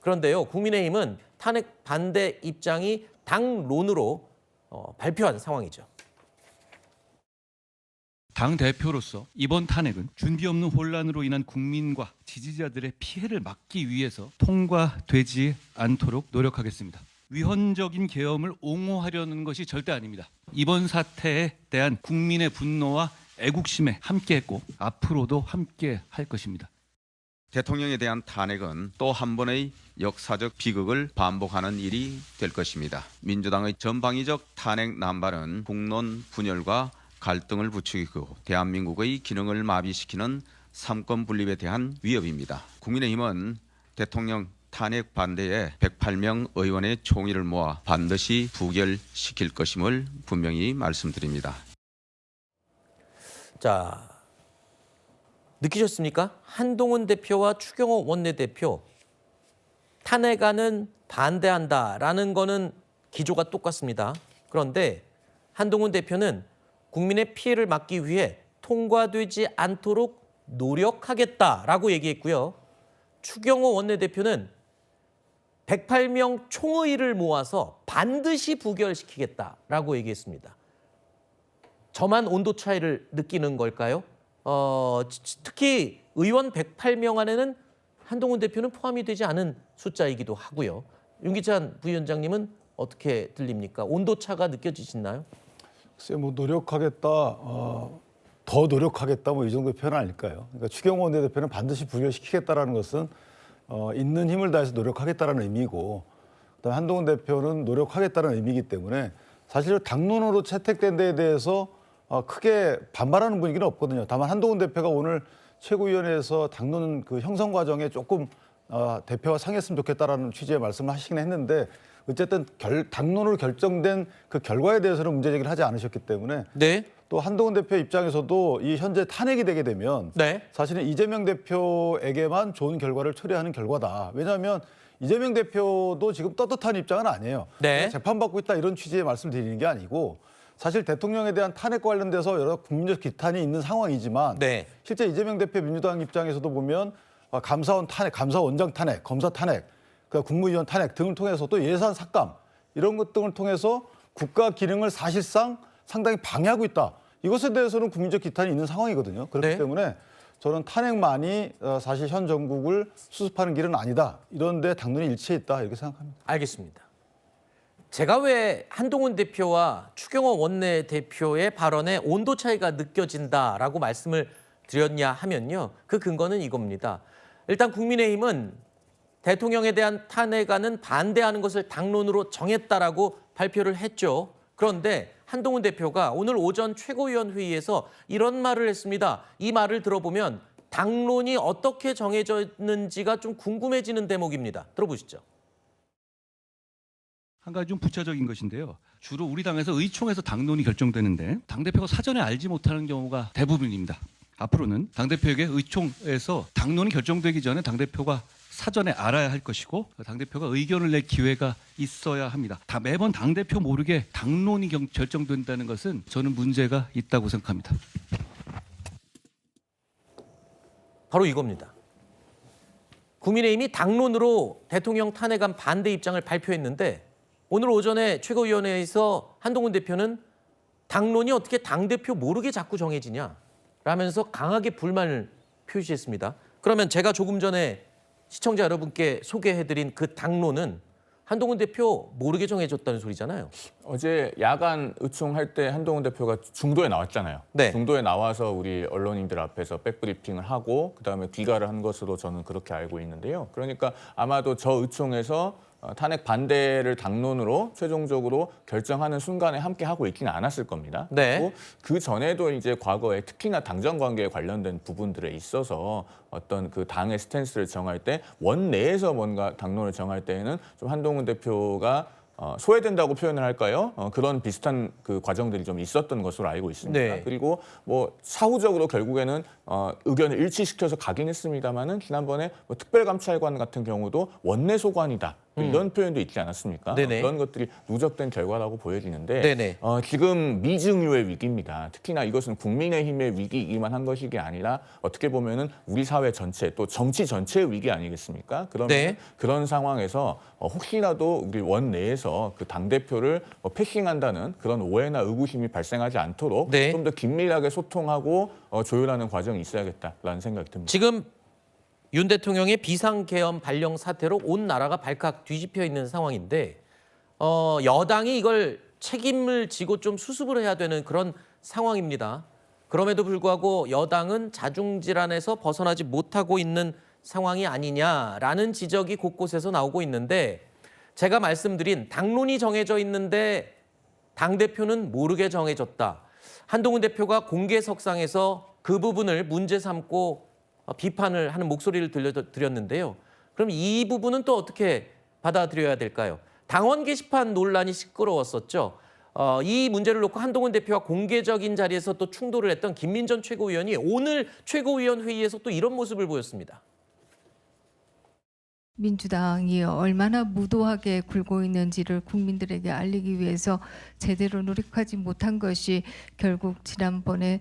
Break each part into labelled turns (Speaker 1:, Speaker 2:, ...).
Speaker 1: 그런데요, 국민의힘은 탄핵 반대 입장이 당론으로 발표한 상황이죠.
Speaker 2: 당 대표로서 이번 탄핵은 준비 없는 혼란으로 인한 국민과 지지자들의 피해를 막기 위해서 통과되지 않도록 노력하겠습니다. 위헌적인 계엄을 옹호하려는 것이 절대 아닙니다. 이번 사태에 대한 국민의 분노와 애국심에 함께했고 앞으로도 함께할 것입니다.
Speaker 3: 대통령에 대한 탄핵은 또 한 번의 역사적 비극을 반복하는 일이 될 것입니다. 민주당의 전방위적 탄핵 남발은 국론 분열과 갈등을 부추기고 대한민국의 기능을 마비시키는 삼권 분립에 대한 위협입니다. 국민의힘은 대통령 탄핵 반대에 108명 의원의 총의를 모아 반드시 부결시킬 것임을 분명히 말씀드립니다.
Speaker 1: 자, 느끼셨습니까? 한동훈 대표와 추경호 원내대표 탄핵안은 반대한다라는 거는 기조가 똑같습니다. 그런데 한동훈 대표는 국민의 피해를 막기 위해 통과되지 않도록 노력하겠다라고 얘기했고요. 추경호 원내대표는 108명 총의를 모아서 반드시 부결시키겠다라고 얘기했습니다. 저만 온도 차이를 느끼는 걸까요? 특히 의원 108명 안에는 한동훈 대표는 포함이 되지 않은 숫자이기도 하고요. 윤기찬 부위원장님은 어떻게 들립니까? 온도 차가 느껴지시나요?
Speaker 4: 글쎄 뭐 노력하겠다, 더 노력하겠다 뭐 이 정도의 표현 아닐까요? 그러니까 추경호 원내대표는 반드시 부결시키겠다라는 것은 있는 힘을 다해서 노력하겠다라는 의미고, 그다음에 한동훈 대표는 노력하겠다는 의미이기 때문에 사실 당론으로 채택된 데에 대해서 크게 반발하는 분위기는 없거든요. 다만 한동훈 대표가 오늘 최고위원회에서 당론 그 형성 과정에 조금 대표와 상의했으면 좋겠다라는 취지의 말씀을 하시긴 했는데, 어쨌든 당론으로 결정된 그 결과에 대해서는 문제 제기를 하지 않으셨기 때문에
Speaker 1: 네.
Speaker 4: 또 한동훈 대표 입장에서도 이 현재 탄핵이 되게 되면
Speaker 1: 네.
Speaker 4: 사실은 이재명 대표에게만 좋은 결과를 초래하는 결과다. 왜냐하면 이재명 대표도 지금 떳떳한 입장은 아니에요.
Speaker 1: 네.
Speaker 4: 재판받고 있다 이런 취지의 말씀드리는 게 아니고, 사실 대통령에 대한 탄핵과 관련돼서 여러 국민적 기탄이 있는 상황이지만
Speaker 1: 네.
Speaker 4: 실제 이재명 대표 민주당 입장에서도 보면 감사원 탄핵, 감사원장 탄핵, 검사 탄핵, 국무위원 탄핵 등을 통해서 또 예산 삭감 이런 것 등을 통해서 국가 기능을 사실상 상당히 방해하고 있다. 이것에 대해서는 국민적 기탄이 있는 상황이거든요. 그렇기
Speaker 1: 네.
Speaker 4: 때문에 저는 탄핵만이 사실 현 정국을 수습하는 길은 아니다. 이런 데 당론이 일치해 있다 이렇게 생각합니다.
Speaker 1: 알겠습니다. 제가 왜 한동훈 대표와 추경호 원내대표의 발언에 온도 차이가 느껴진다라고 말씀을 드렸냐 하면요. 그 근거는 이겁니다. 일단 국민의힘은 대통령에 대한 탄핵안은 반대하는 것을 당론으로 정했다라고 발표를 했죠. 그런데 한동훈 대표가 오늘 오전 최고위원 회의에서 이런 말을 했습니다. 이 말을 들어보면 당론이 어떻게 정해졌는지가 좀 궁금해지는 대목입니다. 들어보시죠.
Speaker 2: 한 가지 좀 부차적인 것인데요. 주로 우리 당에서 의총에서 당론이 결정되는데 당대표가 사전에 알지 못하는 경우가 대부분입니다. 앞으로는 당대표에게 의총에서 당론이 결정되기 전에 당대표가 사전에 알아야 할 것이고 당대표가 의견을 낼 기회가 있어야 합니다. 매번 당대표 모르게 당론이 결정된다는 것은 저는 문제가 있다고 생각합니다.
Speaker 1: 바로 이겁니다. 국민의힘이 당론으로 대통령 탄핵안 반대 입장을 발표했는데 오늘 오전에 최고위원회에서 한동훈 대표는 당론이 어떻게 당대표 모르게 자꾸 정해지냐 라면서 강하게 불만을 표시했습니다. 그러면 제가 조금 전에 시청자 여러분께 소개해드린 그 당론은 한동훈 대표 모르게 정해졌다는 소리잖아요.
Speaker 5: 어제 야간 의총할 때 한동훈 대표가 중도에 나왔잖아요.
Speaker 1: 네.
Speaker 5: 중도에 나와서 우리 언론인들 앞에서 백브리핑을 하고 그다음에 귀가를 한 것으로 저는 그렇게 알고 있는데요. 그러니까 아마도 저 의총에서 탄핵 반대를 당론으로 최종적으로 결정하는 순간에 함께 하고 있지는 않았을 겁니다.
Speaker 1: 네.
Speaker 5: 그리고 그 전에도 이제 과거에 특히나 당정 관계에 관련된 부분들에 있어서 어떤 그 당의 스탠스를 정할 때 원내에서 뭔가 당론을 정할 때에는 좀 한동훈 대표가 소외된다고 표현을 할까요? 그런 비슷한 그 과정들이 좀 있었던 것으로 알고 있습니다.
Speaker 1: 네.
Speaker 5: 그리고 뭐 사후적으로 결국에는 의견을 일치시켜서 가긴 했습니다만은 지난번에 뭐 특별감찰관 같은 경우도 원내 소관이다. 이런 표현도 있지 않았습니까?
Speaker 1: 네네.
Speaker 5: 그런 것들이 누적된 결과라고 보여지는데
Speaker 1: 네네.
Speaker 5: 지금 미증유의 위기입니다. 특히나 이것은 국민의힘의 위기이기만 한 것이 아니라 어떻게 보면은 우리 사회 전체 또 정치 전체의 위기 아니겠습니까? 그러면
Speaker 1: 네.
Speaker 5: 그런 상황에서 혹시라도 우리 원내에서 그 당대표를 패싱한다는 그런 오해나 의구심이 발생하지 않도록
Speaker 1: 네.
Speaker 5: 좀 더 긴밀하게 소통하고 조율하는 과정이 있어야겠다라는 생각이 듭니다.
Speaker 1: 지금 윤 대통령의 비상계엄 발령 사태로 온 나라가 발칵 뒤집혀 있는 상황인데 여당이 이걸 책임을 지고 좀 수습을 해야 되는 그런 상황입니다. 그럼에도 불구하고 여당은 자중질환에서 벗어나지 못하고 있는 상황이 아니냐라는 지적이 곳곳에서 나오고 있는데 제가 말씀드린 당론이 정해져 있는데 당대표는 모르게 정해졌다. 한동훈 대표가 공개석상에서 그 부분을 문제 삼고 비판을 하는 목소리를 들려드렸는데요. 그럼 이 부분은 또 어떻게 받아들여야 될까요? 당원 게시판 논란이 시끄러웠었죠. 이 문제를 놓고 한동훈 대표와 공개적인 자리에서 또 충돌을 했던 김민전 최고위원이 오늘 최고위원 회의에서 또 이런 모습을 보였습니다.
Speaker 6: 민주당이 얼마나 무도하게 굴고 있는지를 국민들에게 알리기 위해서 제대로 노력하지 못한 것이 결국 지난번에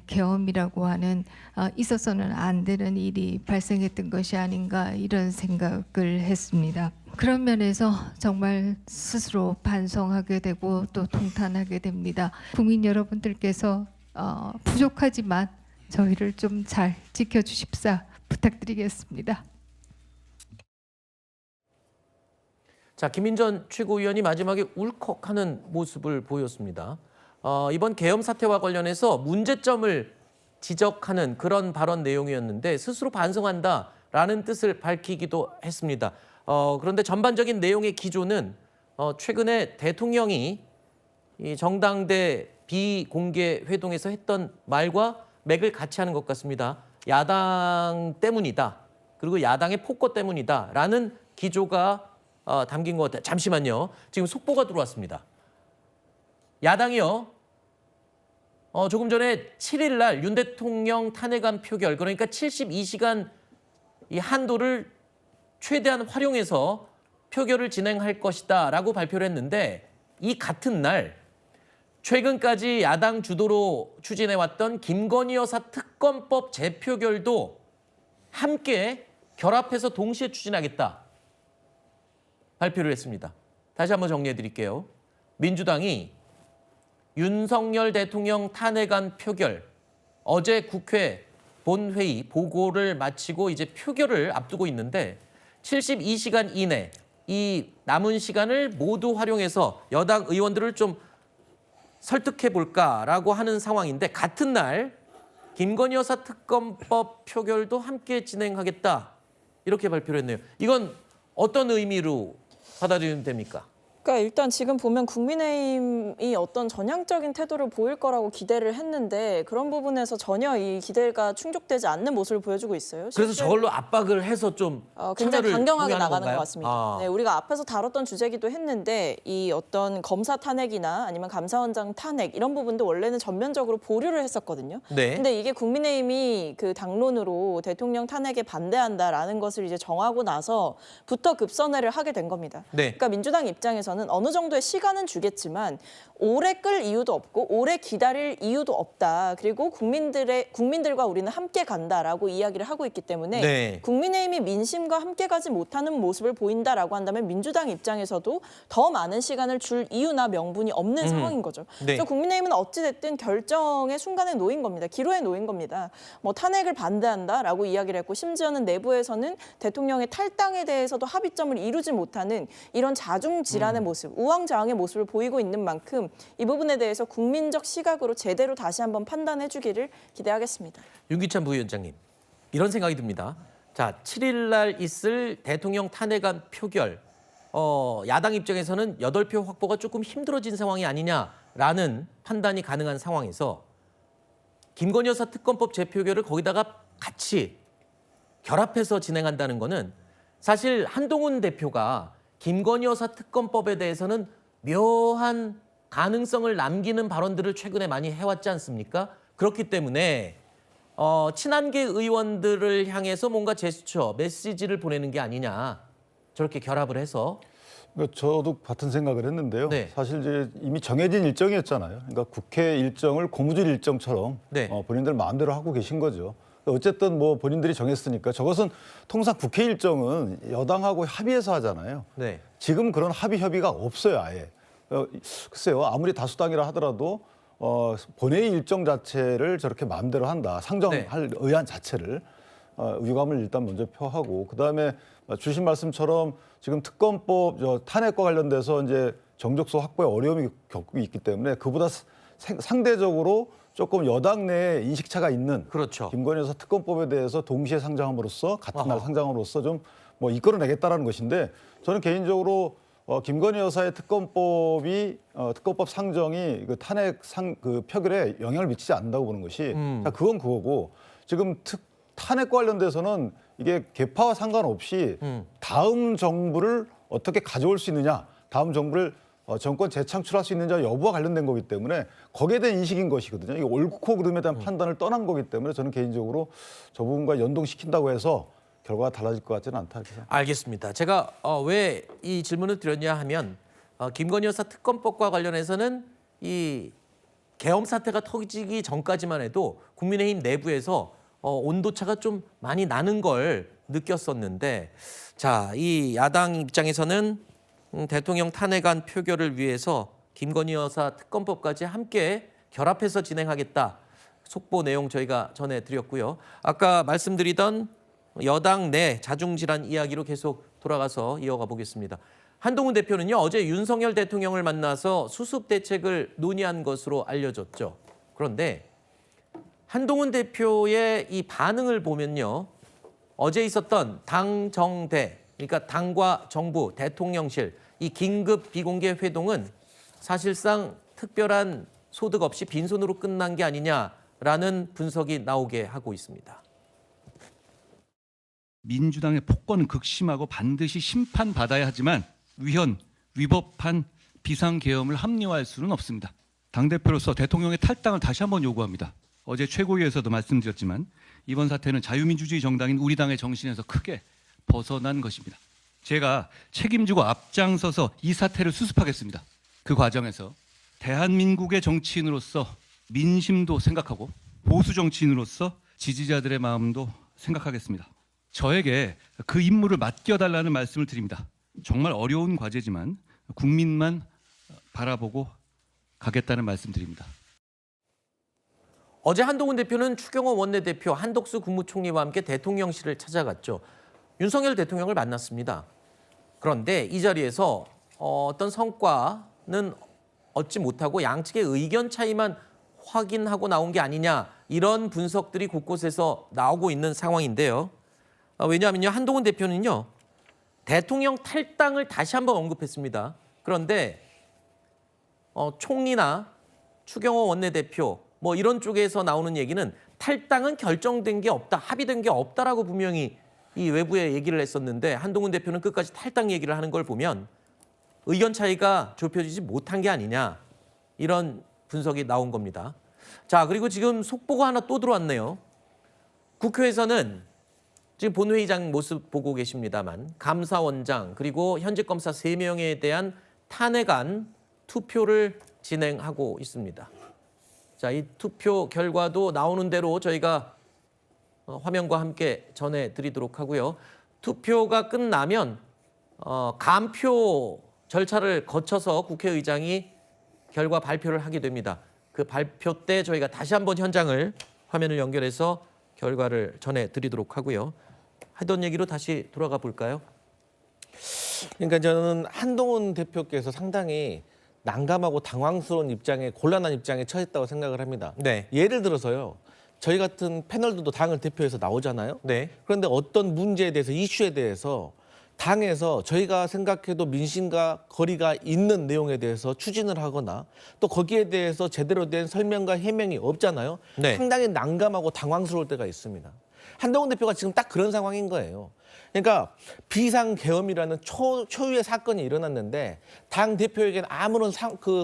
Speaker 6: 계엄이라고 하는 있어서는 안 되는 일이 발생했던 것이 아닌가 이런 생각을 했습니다. 그런 면에서 정말 스스로 반성하게 되고 또 통탄하게 됩니다. 국민 여러분들께서 부족하지만 저희를 좀 잘 지켜주십사 부탁드리겠습니다.
Speaker 1: 자, 김민전 최고위원이 마지막에 울컥하는 모습을 보였습니다. 이번 계엄 사태와 관련해서 문제점을 지적하는 그런 발언 내용이었는데 스스로 반성한다라는 뜻을 밝히기도 했습니다. 그런데 전반적인 내용의 기조는 최근에 대통령이 이 정당대 비공개 회동에서 했던 말과 맥을 같이 하는 것 같습니다. 야당 때문이다. 그리고 야당의 폭거 때문이다라는 기조가 담긴 것 같아요. 잠시만요. 지금 속보가 들어왔습니다. 야당이요. 조금 전에 7일 날 윤 대통령 탄핵안 표결, 그러니까 72시간 이 한도를 최대한 활용해서 표결을 진행할 것이다라고 발표를 했는데 이 같은 날 최근까지 야당 주도로 추진해왔던 김건희 여사 특검법 재표결도 함께 결합해서 동시에 추진하겠다. 발표를 했습니다. 다시 한번 정리해 드릴게요. 민주당이 윤석열 대통령 탄핵안 표결, 어제 국회 본회의 보고를 마치고 이제 표결을 앞두고 있는데 72시간 이내 이 남은 시간을 모두 활용해서 여당 의원들을 좀 설득해 볼까라고 하는 상황인데 같은 날 김건희 여사 특검법 표결도 함께 진행하겠다. 이렇게 발표를 했네요. 이건 어떤 의미로 받아들이면 됩니까?
Speaker 7: 그러니까 일단 지금 보면 국민의힘이 어떤 전향적인 태도를 보일 거라고 기대를 했는데 그런 부분에서 전혀 이 기대가 충족되지 않는 모습을 보여주고 있어요.
Speaker 1: 그래서 저걸로 압박을 해서 좀
Speaker 7: 굉장히
Speaker 1: 참여를
Speaker 7: 강경하게
Speaker 1: 요구하는
Speaker 7: 나가는
Speaker 1: 건가요?
Speaker 7: 것 같습니다. 네, 우리가 앞에서 다뤘던 주제기도 했는데 이 어떤 검사 탄핵이나 아니면 감사원장 탄핵 이런 부분도 원래는 전면적으로 보류를 했었거든요.
Speaker 1: 네.
Speaker 7: 근데 이게 국민의힘이 그 당론으로 대통령 탄핵에 반대한다라는 것을 이제 정하고 나서부터 급선회를 하게 된 겁니다.
Speaker 1: 네.
Speaker 7: 그러니까 민주당 입장에서는 어느 정도의 시간은 주겠지만 오래 끌 이유도 없고 오래 기다릴 이유도 없다. 그리고 국민들과 우리는 함께 간다라고 이야기를 하고 있기 때문에
Speaker 1: 네.
Speaker 7: 국민의힘이 민심과 함께 가지 못하는 모습을 보인다라고 한다면 민주당 입장에서도 더 많은 시간을 줄 이유나 명분이 없는 상황인 거죠.
Speaker 1: 네.
Speaker 7: 그래서 국민의힘은 어찌됐든 결정의 순간에 놓인 겁니다. 기로에 놓인 겁니다. 뭐 탄핵을 반대한다라고 이야기를 했고 심지어는 내부에서는 대통령의 탈당에 대해서도 합의점을 이루지 못하는 이런 자중질환의 모습, 우왕좌왕의 모습을 보이고 있는 만큼 이 부분에 대해서 국민적 시각으로 제대로 다시 한번 판단해 주기를 기대하겠습니다.
Speaker 1: 윤기찬 부위원장님, 이런 생각이 듭니다. 자, 7일 날 있을 대통령 탄핵안 표결, 야당 입장에서는 8표 확보가 조금 힘들어진 상황이 아니냐라는 판단이 가능한 상황에서 김건희 여사 특검법 재표결을 거기다가 같이 결합해서 진행한다는 거는 사실 한동훈 대표가 김건희 여사 특검법에 대해서는 묘한 가능성을 남기는 발언들을 최근에 많이 해왔지 않습니까? 그렇기 때문에 친한계 의원들을 향해서 뭔가 제스처, 메시지를 보내는 게 아니냐. 저렇게 결합을 해서
Speaker 4: 그러니까 저도 같은 생각을 했는데요.
Speaker 1: 네.
Speaker 4: 사실 이제 이미 정해진 일정이었잖아요. 그러니까 국회 일정을 고무줄 일정처럼
Speaker 1: 네.
Speaker 4: 본인들 마음대로 하고 계신 거죠. 어쨌든 뭐 본인들이 정했으니까 저것은 통상 국회 일정은 여당하고 합의해서 하잖아요.
Speaker 1: 네.
Speaker 4: 지금 그런 합의 협의가 없어요, 아예. 글쎄요, 아무리 다수당이라 하더라도 본회의 일정 자체를 저렇게 마음대로 한다, 상정할 의안 자체를 유감을 일단 먼저 표하고 그다음에 주신 말씀처럼 지금 특검법 탄핵과 관련돼서 이제 정족수 확보에 어려움이 겪고 있기 때문에 그보다 상대적으로 조금 여당 내에 인식차가 있는
Speaker 1: 그렇죠.
Speaker 4: 김건희 여사 특검법에 대해서 동시에 상정함으로써 같은 날 상정함으로써 좀 뭐 이끌어내겠다라는 것인데 저는 개인적으로 김건희 여사의 특검법이 특검법 상정이 그 탄핵 그 표결에 영향을 미치지 않는다고 보는 것이 자, 그건 그거고 지금 탄핵과 관련돼서는 이게 개파와 상관없이 다음 정부를 어떻게 가져올 수 있느냐, 다음 정부를 정권 재창출할 수 있느냐 여부와 관련된 거기 때문에 거기에 대한 인식인 것이거든요. 이게 옳고 그름에 대한 판단을 떠난 거기 때문에 저는 개인적으로 저 부분과 연동시킨다고 해서 결과가 달라질 것 같지는 않다.
Speaker 1: 알겠습니다. 제가 왜 이 질문을 드렸냐 하면 김건희 여사 특검법과 관련해서는 이 계엄 사태가 터지기 전까지만 해도 국민의힘 내부에서 온도차가 좀 많이 나는 걸 느꼈었는데 자, 이 야당 입장에서는 대통령 탄핵안 표결을 위해서 김건희 여사 특검법까지 함께 결합해서 진행하겠다. 속보 내용 저희가 전해드렸고요. 아까 말씀드리던 여당 내 자중질환 이야기로 계속 돌아가서 이어가 보겠습니다. 한동훈 대표는요, 어제 윤석열 대통령을 만나서 수습 대책을 논의한 것으로 알려졌죠. 그런데 한동훈 대표의 이 반응을 보면요, 어제 있었던 당정대, 그러니까 당과 정부, 대통령실 이 긴급 비공개 회동은 사실상 특별한 소득 없이 빈손으로 끝난 게 아니냐라는 분석이 나오게 하고 있습니다.
Speaker 2: 민주당의 폭거는 극심하고 반드시 심판받아야 하지만 위법한 비상계엄을 합리화할 수는 없습니다. 당대표로서 대통령의 탈당을 다시 한번 요구합니다. 어제 최고위에서도 말씀드렸지만 이번 사태는 자유민주주의 정당인 우리 당의 정신에서 크게 벗어난 것입니다. 제가 책임지고 앞장서서 이 사태를 수습하겠습니다. 그 과정에서 대한민국의 정치인으로서 민심도 생각하고 보수 정치인으로서 지지자들의 마음도 생각하겠습니다. 저에게 그 임무를 맡겨달라는 말씀을 드립니다. 정말 어려운 과제지만 국민만 바라보고 가겠다는 말씀 드립니다.
Speaker 1: 어제 한동훈 대표는 추경호 원내대표, 한덕수 국무총리와 함께 대통령실을 찾아갔죠. 윤석열 대통령을 만났습니다. 그런데 이 자리에서 어떤 성과는 얻지 못하고 양측의 의견 차이만 확인하고 나온 게 아니냐, 이런 분석들이 곳곳에서 나오고 있는 상황인데요. 왜냐하면요, 한동훈 대표는요, 대통령 탈당을 다시 한번 언급했습니다. 그런데 총리나 추경호 원내대표 뭐 이런 쪽에서 나오는 얘기는 탈당은 결정된 게 없다, 합의된 게 없다라고 분명히 이 외부에 얘기를 했었는데 한동훈 대표는 끝까지 탈당 얘기를 하는 걸 보면 의견 차이가 좁혀지지 못한 게 아니냐, 이런 분석이 나온 겁니다. 자, 그리고 지금 속보가 하나 또 들어왔네요. 국회에서는 지금 본회의장 모습 보고 계십니다만 감사원장 그리고 현직 검사 3명에 대한 탄핵안 투표를 진행하고 있습니다. 자, 이 투표 결과도 나오는 대로 저희가 화면과 함께 전해드리도록 하고요. 투표가 끝나면 감표 절차를 거쳐서 국회의장이 결과 발표를 하게 됩니다. 그 발표 때 저희가 다시 한번 현장을 화면을 연결해서 결과를 전해드리도록 하고요. 하던 얘기로 다시 돌아가 볼까요?
Speaker 8: 그러니까 저는 한동훈 대표께서 상당히 난감하고 당황스러운 입장에, 곤란한 입장에 처했다고 생각을 합니다.
Speaker 1: 네.
Speaker 8: 예를 들어서요, 저희 같은 패널들도 당을 대표해서 나오잖아요.
Speaker 1: 네.
Speaker 8: 그런데 어떤 문제에 대해서, 이슈에 대해서 당에서 저희가 생각해도 민심과 거리가 있는 내용에 대해서 추진을 하거나 또 거기에 대해서 제대로 된 설명과 해명이 없잖아요.
Speaker 1: 네.
Speaker 8: 상당히 난감하고 당황스러울 때가 있습니다. 한동훈 대표가 지금 딱 그런 상황인 거예요. 그러니까 비상계엄이라는 초유의 사건이 일어났는데 당 대표에게는 아무런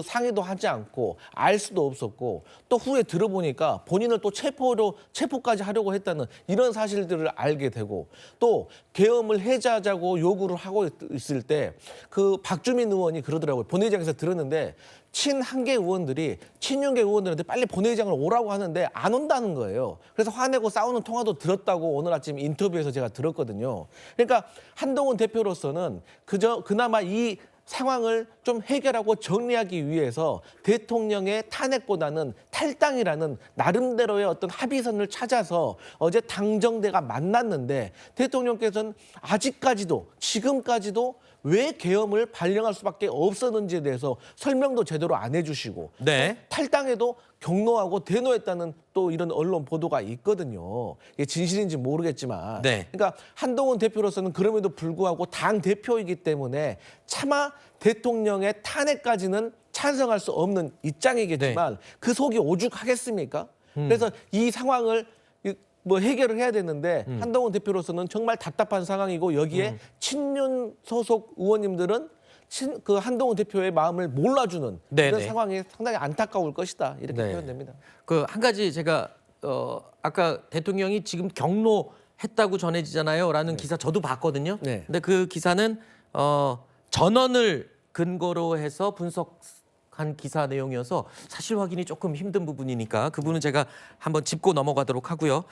Speaker 8: 상의도 하지 않고 알 수도 없었고 또 후에 들어보니까 본인을 또 체포까지 하려고 했다는 이런 사실들을 알게 되고 또 계엄을 해제하자고 요구를 하고 있을 때 그 박주민 의원이 그러더라고요. 본회의장에서 들었는데 친한계 의원들이 친윤계 의원들한테 빨리 본회의장을 오라고 하는데 안 온다는 거예요. 그래서 화내고 싸우는 통화도 들었다고 오늘 아침 인터뷰에서 제가 들었거든요. 그러니까 한동훈 대표로서는 그나마 이 상황을 좀 해결하고 정리하기 위해서 대통령의 탄핵보다는 탈당이라는 나름대로의 어떤 합의선을 찾아서 어제 당정대가 만났는데 대통령께서는 아직까지도 지금까지도 왜 계엄을 발령할 수밖에 없었는지에 대해서 설명도 제대로 안 해주시고
Speaker 1: 네.
Speaker 8: 탈당에도 경로하고 대노했다는 또 이런 언론 보도가 있거든요. 이게 진실인지 모르겠지만
Speaker 1: 네.
Speaker 8: 그러니까 한동훈 대표로서는 그럼에도 불구하고 당 대표이기 때문에 차마 대통령의 탄핵까지는 찬성할 수 없는 입장이겠지만 그 속이 오죽하겠습니까? 그래서 이 상황을 뭐 해결을 해야 되는데 한동훈 대표로서는 정말 답답한 상황이고 여기에 친윤 소속 의원님들은 그 한동훈 대표의 마음을 몰라주는
Speaker 1: 네네.
Speaker 8: 이런 상황이 상당히 안타까울 것이다 이렇게
Speaker 1: 네.
Speaker 8: 표현됩니다.
Speaker 1: 그 한 가지 제가 아까 대통령이 지금 경로했다고 전해지잖아요.라는 기사 저도 봤거든요.
Speaker 8: 네.
Speaker 1: 근데 그 기사는 전원을 근거로 해서 분석한 기사 내용이어서 사실 확인이 조금 힘든 부분이니까 그 부분은 제가 한번 짚고 넘어가도록 하고요.